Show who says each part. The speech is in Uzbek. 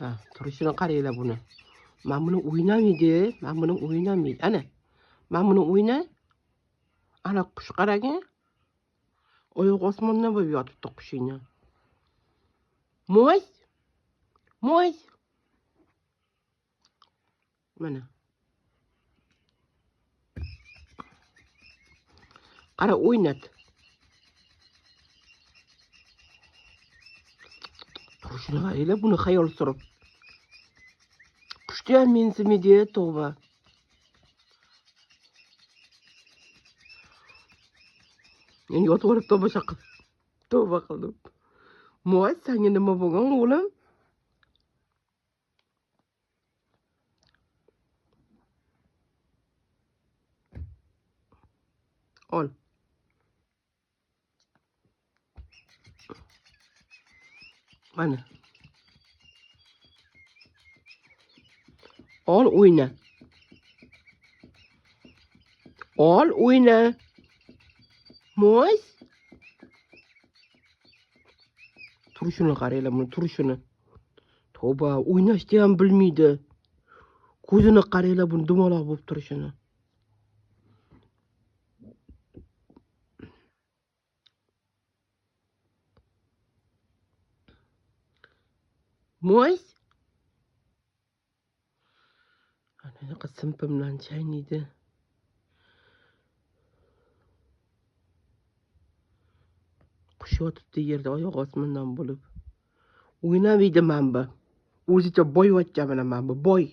Speaker 1: Ha, turishini qaranglar buni. Men buni o'ynamaydi, men buni o'ynamaydi. Ana, men buni o'ynay. Ana qush qaragin. Oyoq osmondan bo'lib yotibdi qushingni. Mo'y, mo'y. Mana. Qara o'ynat. Turishini qaranglar, buni xayol surib. Qushni ham mensimaydi, tavba. Men yotib olib tomosha qilib. Tavba qildim. Mo'y, senga nima bo'lgan o'g'lim? Ol. Mana. Ol o'yna. Ol o'yna. Mo'y. Turishini qaranglar, buni turishini. Tavba, o'ynashni ham bilmaydi. Ko'zini qaranglar, buni dumaloq bo'lib turishini. Mo'y. Anaqa simpim bilan chaynaydi. Qush yotibdi yerda oyoq osmondan bo'lib. O'ynamaydi mana bu. O'zicha boyvachcha mana bu boy.